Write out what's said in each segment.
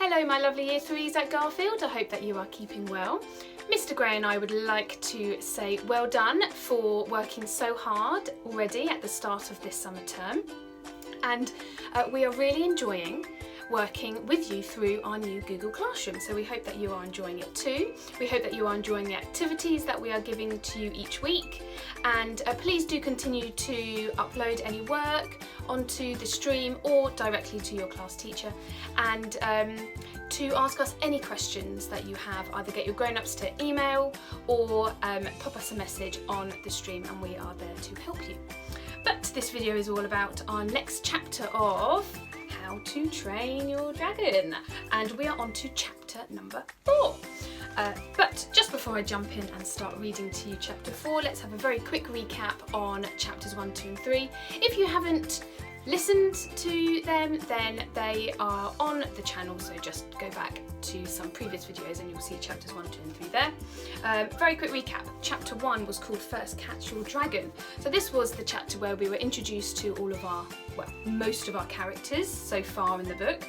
Hello my lovely Year 3s at Garfield, I hope that you are keeping well. Mr Gray and I would like to say well done for working so hard already at the start of this summer term. And we are really enjoying working with you through our new Google Classroom. So we hope that you are enjoying it too. We hope that you are enjoying the activities that we are giving to you each week. And please do continue to upload any work onto the stream or directly to your class teacher. And to ask us any questions that you have, either get your grown-ups to email or pop us a message on the stream and we are there to help you. But this video is all about our next chapter of How to Train Your Dragon, and we are on to chapter number 4. But just before I jump in and start reading to you chapter 4, let's have a very quick recap on chapters 1, 2 and 3. If you haven't listened to them, then they are on the channel, so just go back to some previous videos and you'll see chapters 1, 2 and 3 there. Very quick recap. Chapter 1 was called First Catch Your Dragon. So this was the chapter where we were introduced to all of our, well, most of our characters so far in the book,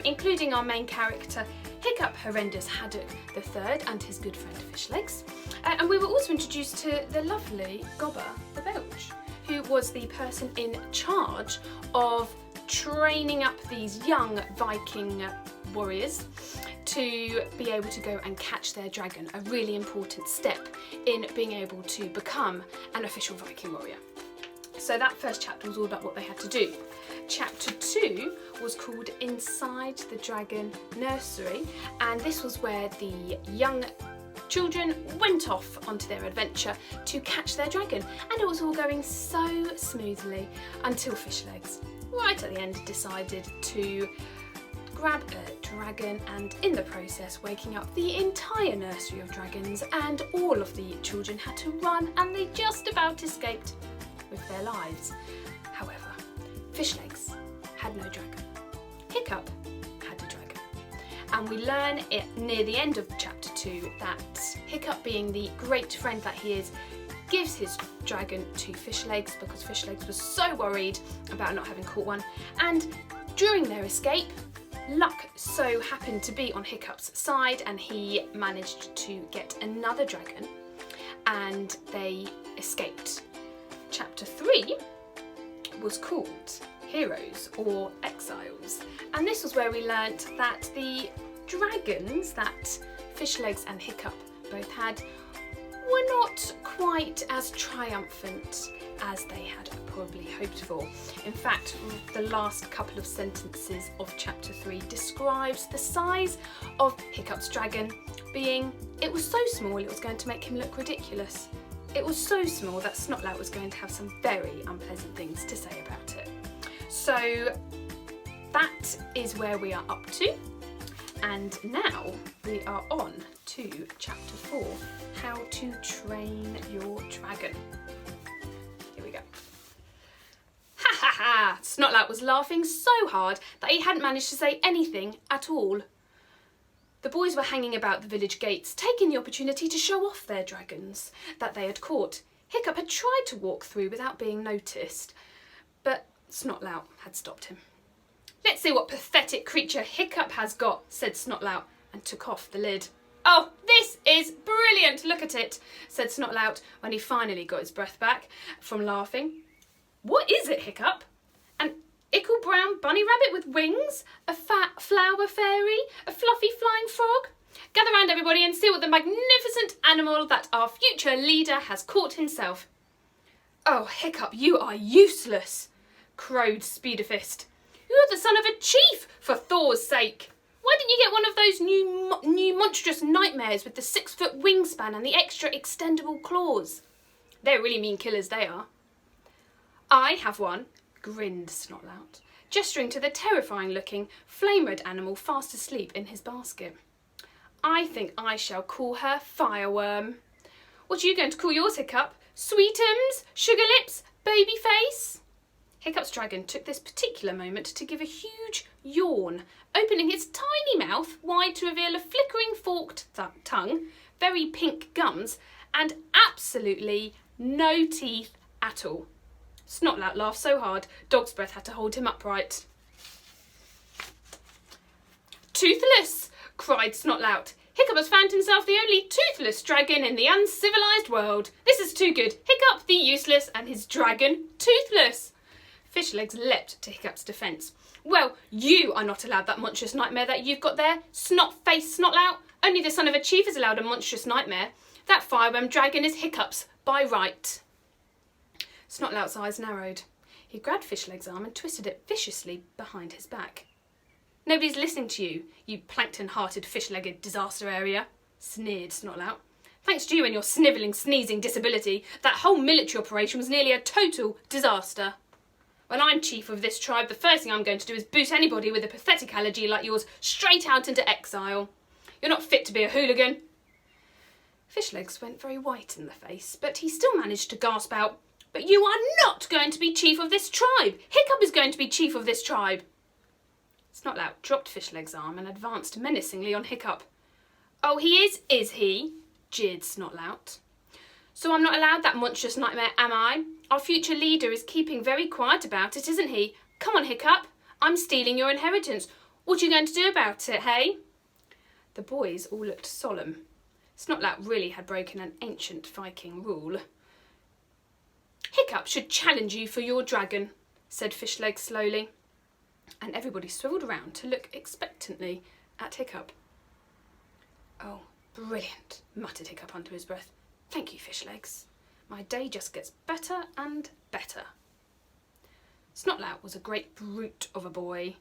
including our main character Hiccup Horrendous Haddock III and his good friend Fishlegs. And we were also introduced to the lovely Gobber the Belch, who was the person in charge of training up these young Viking warriors to be able to go and catch their dragon, a really important step in being able to become an official Viking warrior. So that first chapter was all about what they had to do. Chapter 2 was called Inside the Dragon Nursery, and this was where the young children went off onto their adventure to catch their dragon, and it was all going so smoothly until Fishlegs, right at the end, decided to grab a dragon and in the process waking up the entire nursery of dragons, and all of the children had to run and they just about escaped with their lives. However, Fishlegs had no dragon. Hiccup had a dragon. And we learn it near the end of chapter 2 that Hiccup, being the great friend that he is, gives his dragon to Fishlegs because Fishlegs was so worried about not having caught one. And during their escape, luck so happened to be on Hiccup's side and he managed to get another dragon and they escaped. Chapter 3 was called Heroes or Exiles, and this was where we learnt that the dragons that Fishlegs and Hiccup both had were not quite as triumphant as they had probably hoped for. In fact, the last couple of sentences of chapter 3 describes the size of Hiccup's dragon being, it was so small it was going to make him look ridiculous. It was so small that Snotlout was going to have some very unpleasant things to say about it. So that is where we are up to, and now we are on to chapter 4, How to Train Your Dragon. Here we go. Ha ha ha! Snotlout was laughing so hard that he hadn't managed to say anything at all. The boys were hanging about the village gates, taking the opportunity to show off their dragons that they had caught. Hiccup had tried to walk through without being noticed, but Snotlout had stopped him. "Let's see what pathetic creature Hiccup has got," said Snotlout, and took off the lid. "Oh, this is brilliant, look at it," said Snotlout when he finally got his breath back from laughing. "What is it, Hiccup? An ickle brown bunny rabbit with wings? A fat flower fairy? A fluffy flying frog? Gather round everybody and see what the magnificent animal that our future leader has caught himself." "Oh, Hiccup, you are useless," crowed Speederfist. "You're the son of a chief, for Thor's sake. Why didn't you get one of those new monstrous nightmares with the 6-foot wingspan and the extra extendable claws? They're really mean killers, they are." "I have one," grinned Snotlout, gesturing to the terrifying-looking, flame-red animal fast asleep in his basket. "I think I shall call her Fireworm. What are you going to call yours, Hiccup? Sweetums? Sugarlips? Babyface?" Hiccup's dragon took this particular moment to give a huge yawn, opening his tiny mouth wide to reveal a flickering forked tongue, very pink gums, and absolutely no teeth at all. Snotlout laughed so hard, Dog's Breath had to hold him upright. toothless, cried Snotlout. Hiccup has found himself the only toothless dragon in the uncivilised world. This is too good. Hiccup the useless and his dragon toothless. Fishlegs leapt to Hiccup's defence. Well, you are not allowed that monstrous nightmare that you've got there, snot-faced Snotlout. Only the son of a chief is allowed a monstrous nightmare. That fireworm dragon is Hiccup's by right. Snotlout's eyes narrowed. He grabbed Fishleg's arm and twisted it viciously behind his back. Nobody's listening to you, you plankton-hearted, fish-legged disaster area, sneered Snotlout. Thanks to you and your snivelling, sneezing disability, that whole military operation was nearly a total disaster. When I'm chief of this tribe, the first thing I'm going to do is boot anybody with a pathetic allergy like yours straight out into exile. You're not fit to be a hooligan. Fishlegs went very white in the face, but he still managed to gasp out, But you are not going to be chief of this tribe. Hiccup is going to be chief of this tribe. Snotlout dropped Fishleg's arm and advanced menacingly on Hiccup. Oh, he is he? Jeered Snotlout. So I'm not allowed that monstrous nightmare, am I? Our future leader is keeping very quiet about it, isn't he? Come on, Hiccup. I'm stealing your inheritance. What are you going to do about it, hey? The boys all looked solemn. Snotlout really had broken an ancient Viking rule. Hiccup should challenge you for your dragon, said Fishleg slowly. And everybody swivelled around to look expectantly at Hiccup. Oh, brilliant, muttered Hiccup under his breath. Thank you, Fishlegs. My day just gets better and better. Snotlout was a great brute of a boy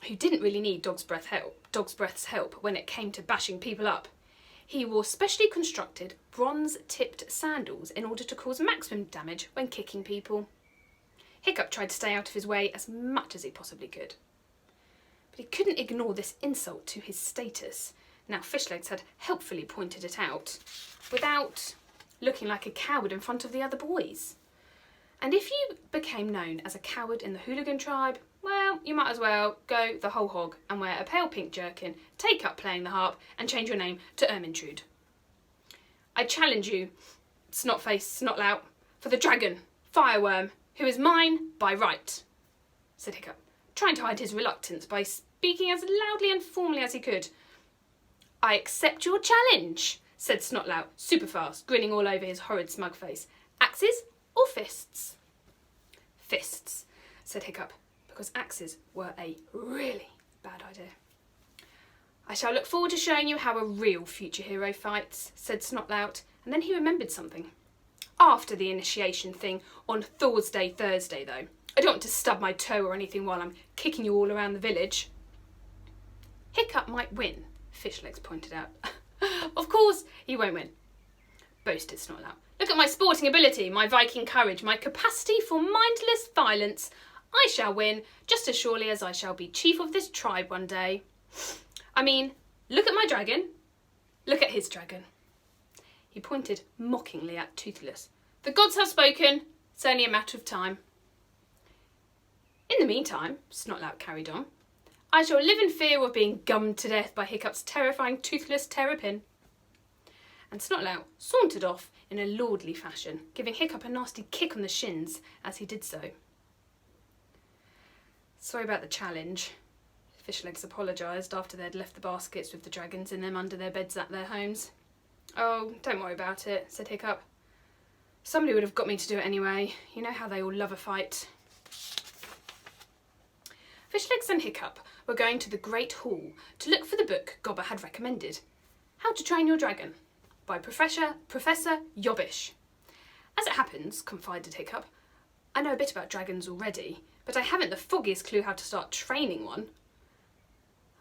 who didn't really need Dog's Breath's help when it came to bashing people up. He wore specially constructed bronze-tipped sandals in order to cause maximum damage when kicking people. Hiccup tried to stay out of his way as much as he possibly could. But he couldn't ignore this insult to his status. Now Fishlegs had helpfully pointed it out, without looking like a coward in front of the other boys. And if you became known as a coward in the hooligan tribe, well, you might as well go the whole hog and wear a pale pink jerkin, take up playing the harp, and change your name to Ermintrude. I challenge you, Snotface Snotlout, for the dragon, Fireworm, who is mine by right, said Hiccup, trying to hide his reluctance by speaking as loudly and formally as he could. I accept your challenge, said Snotlout, super fast, grinning all over his horrid smug face. Axes or fists? Fists, said Hiccup, because axes were a really bad idea. I shall look forward to showing you how a real future hero fights, said Snotlout, and then he remembered something. After the initiation thing on Thursday, though. I don't want to stub my toe or anything while I'm kicking you all around the village. Hiccup might win, Fishlegs pointed out. Of course he won't win, boasted Snotlout. Look at my sporting ability, my Viking courage, my capacity for mindless violence. I shall win just as surely as I shall be chief of this tribe one day. I mean, look at my dragon. Look at his dragon. He pointed mockingly at Toothless. The gods have spoken. It's only a matter of time. In the meantime, Snotlout carried on, I shall live in fear of being gummed to death by Hiccup's terrifying toothless terrapin. And Snotlout sauntered off in a lordly fashion, giving Hiccup a nasty kick on the shins as he did so. Sorry about the challenge. Fishlegs apologised after they'd left the baskets with the dragons in them under their beds at their homes. Oh, don't worry about it, said Hiccup. Somebody would have got me to do it anyway. You know how they all love a fight. Fishlegs and Hiccup were going to the Great Hall to look for the book Gobber had recommended, How to Train Your Dragon, by Professor Yobbish. As it happens, confided Hiccup, I know a bit about dragons already, but I haven't the foggiest clue how to start training one.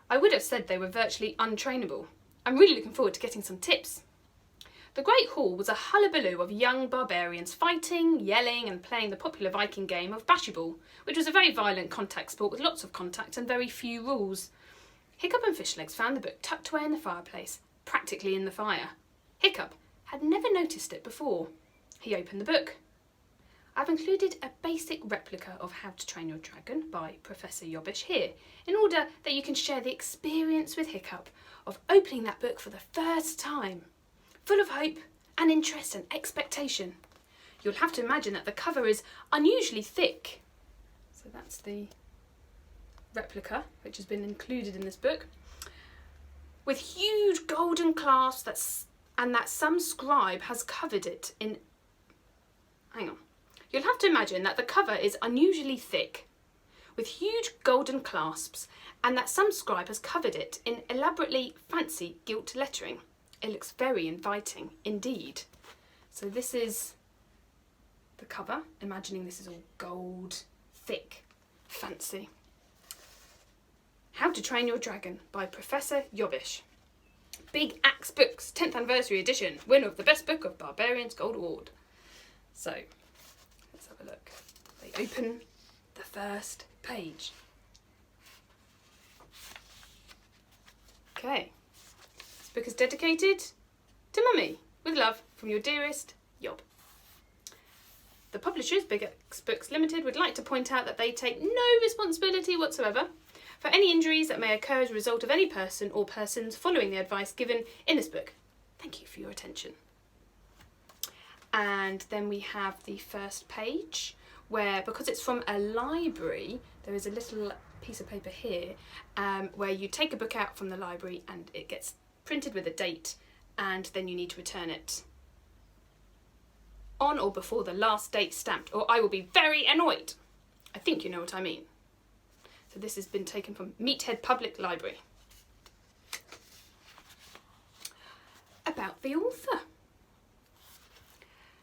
I would have said they were virtually untrainable. I'm really looking forward to getting some tips. The Great Hall was a hullabaloo of young barbarians fighting, yelling and playing the popular Viking game of bashyball, which was a very violent contact sport with lots of contact and very few rules. Hiccup and Fishlegs found the book tucked away in the fireplace, practically in the fire. Hiccup had never noticed it before. He opened the book. I've included a basic replica of How to Train Your Dragon by Professor Yobbish here, in order that you can share the experience with Hiccup of opening that book for the first time. Full of hope and interest and expectation. You'll have to imagine that the cover is unusually thick. So that's the replica which has been included in this book. with huge golden clasps and that some scribe has covered it in... Hang on. You'll have to imagine that the cover is unusually thick, with huge golden clasps, and that some scribe has covered it in elaborately fancy gilt lettering. It looks very inviting indeed. So this is the cover, imagining this is all gold, thick, fancy. How to Train Your Dragon by Professor Jobish. Big Axe Books, 10th Anniversary Edition, winner of the Best Book of Barbarians Gold Award. So, let's have a look. They open the first page. Okay. This book is dedicated to Mummy, with love from your dearest, Yob. The publishers, Big Axe Books Limited, would like to point out that they take no responsibility whatsoever for any injuries that may occur as a result of any person or persons following the advice given in this book. Thank you for your attention. And then we have the first page where, because it's from a library, there is a little piece of paper here where you take a book out from the library and it gets printed with a date, and then you need to return it on or before the last date stamped, or I will be very annoyed. I think you know what I mean. So this has been taken from Meathead Public Library. About the author.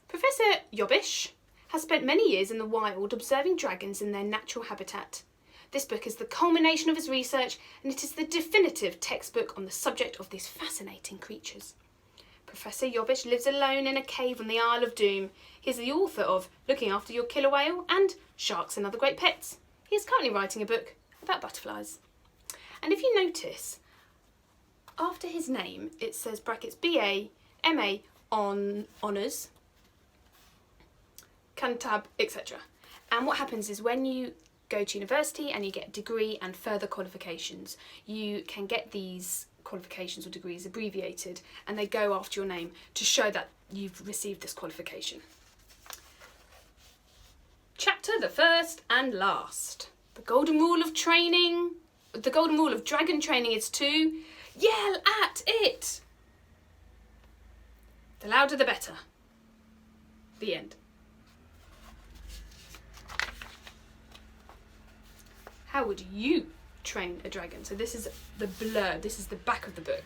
Professor Jobish has spent many years in the wild observing dragons in their natural habitat. This book is the culmination of his research, and it is the definitive textbook on the subject of these fascinating creatures. Professor Jobish lives alone in a cave on the Isle of Doom. He is the author of Looking After Your Killer Whale and Sharks and Other Great Pets. He is currently writing a book about butterflies. And if you notice, after his name it says brackets BA, MA on honours, Cantab, etc. And what happens is when you go to university and you get a degree and further qualifications, you can get these qualifications or degrees abbreviated, and they go after your name to show that you've received this qualification. Chapter the first and last. The golden rule of training, the golden rule of dragon training is to yell at it. The louder the better. The end. How would you train a dragon? So this is the blurb, this is the back of the book.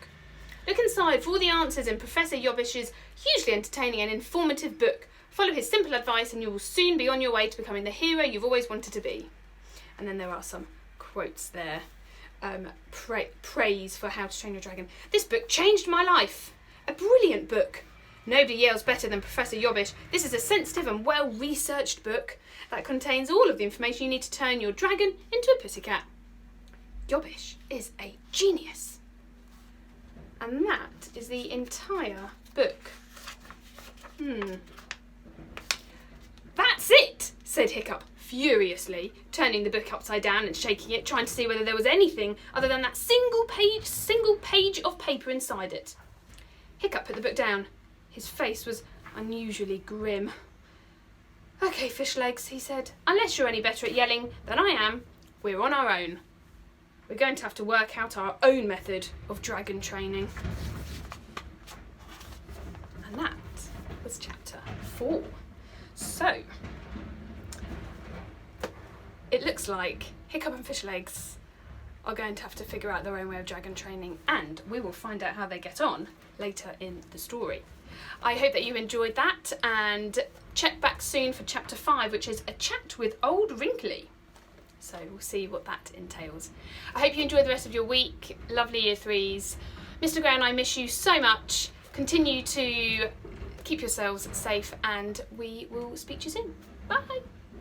Look inside for all the answers in Professor Jobish's hugely entertaining and informative book. Follow his simple advice and you will soon be on your way to becoming the hero you've always wanted to be. And then there are some quotes there. Praise for How to Train Your Dragon. This book changed my life. A brilliant book. Nobody yells better than Professor Jobish. This is a sensitive and well-researched book that contains all of the information you need to turn your dragon into a pussycat. Jobish is a genius. And that is the entire book. That's it, said Hiccup furiously, turning the book upside down and shaking it, trying to see whether there was anything other than that single page of paper inside it. Hiccup put the book down. His face was unusually grim. Okay, fish legs, he said. Unless you're any better at yelling than I am, we're on our own. We're going to have to work out our own method of dragon training. And that was chapter 4. So, it looks like Hiccup and Fish Legs are going to have to figure out their own way of dragon training, and we will find out how they get on later in the story. I hope that you enjoyed that, and check back soon for chapter 5, which is a chat with Old Wrinkly. So we'll see what that entails. I hope you enjoy the rest of your week. Lovely Year 3s. Mr. Gray and I miss you so much. Continue to keep yourselves safe, and we will speak to you soon. Bye.